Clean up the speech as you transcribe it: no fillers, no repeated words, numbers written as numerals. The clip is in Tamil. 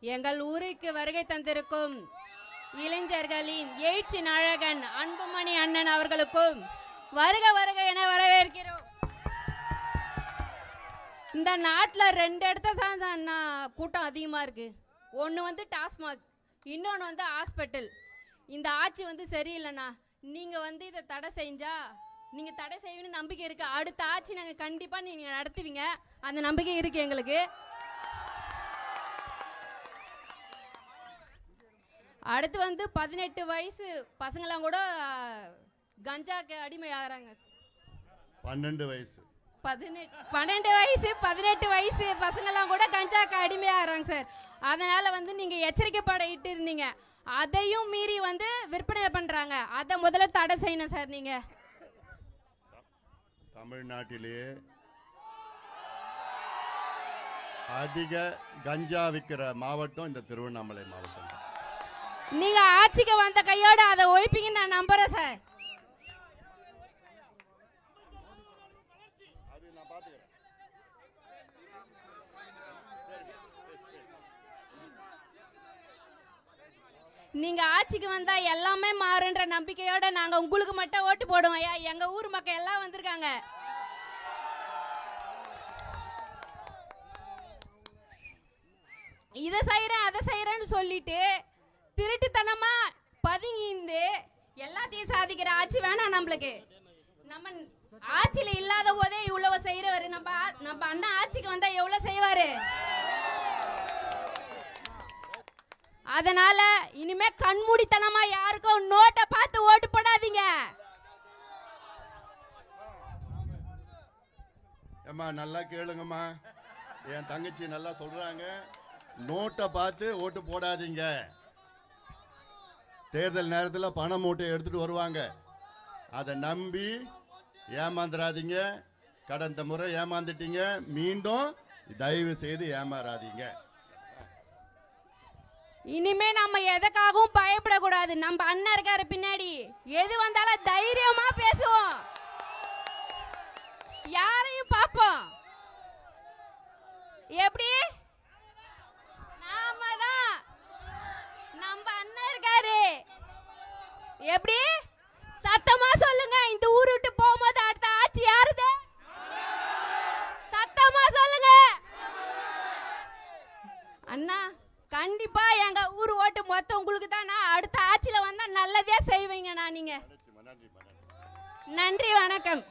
எங்கள் ஊருக்கு வருகை தந்திருக்கும் இளைஞர்களின் எழுச்சி நாயகன் அன்புமணி அண்ணன் அவர்களுக்கும் வருக வருக என வரவேற்கிறோம். இந்த நாட்டில் 2 இடத்துல தான் கூட்டம் அதிகமாக இருக்கு. ஒன்று வந்து டாஸ்மாக், இன்னொன்று வந்து ஹாஸ்பிட்டல். இந்த ஆட்சி வந்து சரியில்லைண்ணா. நீங்கள் வந்து இதை தடை செஞ்சா நீங்கள் தடை செய்வீங்கன்னு நம்பிக்கை இருக்கு. அடுத்த ஆட்சி நாங்கள் கண்டிப்பாக நீங்கள் நடத்துவீங்க, அந்த நம்பிக்கை இருக்கு எங்களுக்கு. அடுத்து வந்து 18 வயசு பசங்களாம் கூட கஞ்சாக்கு அடிமை ஆகிறாங்க. 12 வயசு 18 வயசு பசங்களாம் கூட கஞ்சாக்கு அடிமை ஆகிறாங்க சார். அதனால வந்து நீங்க எச்சரிக்கைப்பட இட்டு இருந்தீங்க, அதையும் மீறி வந்து விற்பனை பண்றாங்க. அதை முதல்ல தடை செய்யணும் சார். நீங்க தமிழ்நாட்டிலேயே அதிக கஞ்சா விற்கிற மாவட்டம் இந்த திருவண்ணாமலை மாவட்டம். நீங்க ஆட்சிக்கு வந்த கையோட அதை ஒழிப்பீங்கன்னு நான் நம்புறேன் சார். நீங்க ஆட்சிக்கு வந்தா எல்லாமே மாறுன்ற நம்பிக்கையோட நாங்க உங்களுக்கு மட்டும் ஓட்டு போடுவோம். ஐயா, எங்க ஊர் மக்கள் எல்லாம் வந்திருக்காங்க. இதை செய்யறேன் அதை செய்யறேன்னு சொல்லிட்டு திருட்டுத்தனமா பதுங்கிந்து எல்லாத்தையும் சாதிக்கிற ஆட்சி வேணாம் நம்மளுக்கு. நம்ம ஆட்சியில இல்லாத போதே இவ்வளவு செய்யறவரு நம்ம அண்ணா ஆட்சிக்கு வந்தா எவ்வளவு செய்வாரு. அதனால இனிமே கண்மூடித்தனமா யாருக்கும் நோட்டை பார்த்து ஓட்டு போடாதீங்க. ஏம்மா நல்லா கேளுங்கம்மா, என் தங்கச்சி நல்லா சொல்றாங்க. நோட்டை பார்த்து ஓட்டு போடாதீங்க. தேர்தல் நேரத்தில் பண மூட்டை எடுத்துட்டு வருவாங்க, அதை நம்பி ஏமாந்துடாதீங்க. கடந்த முறை ஏமாந்துட்டீங்க, மீண்டும் தயவு செய்து ஏமாறாதீங்க. இனிமே நம்ம எதுக்காகவும் பயப்படக்கூடாது. நம்ம அண்ணன் இருக்காரு பின்னாடி, எது வந்தாலும் தைரியமா பேசுவோம், யாரையும் பார்ப்போம். எப்படி நாம தான், நம்ம அண்ணன் இருக்காரு. எப்படி சத்தமா சொல்லுங்க, இந்த ஊரு விட்டு போகும்போது அடுத்த ஆட்சி யாருது? சத்தமா சொல்லுங்க அண்ணா. கண்டிப்பா எங்க ஊர் ஓட்டு மொத்தம் உங்களுக்கு தான். அடுத்த ஆட்சியில வந்தா நல்லதே செய்வீங்கண்ணா நீங்க. நன்றி, வணக்கம்.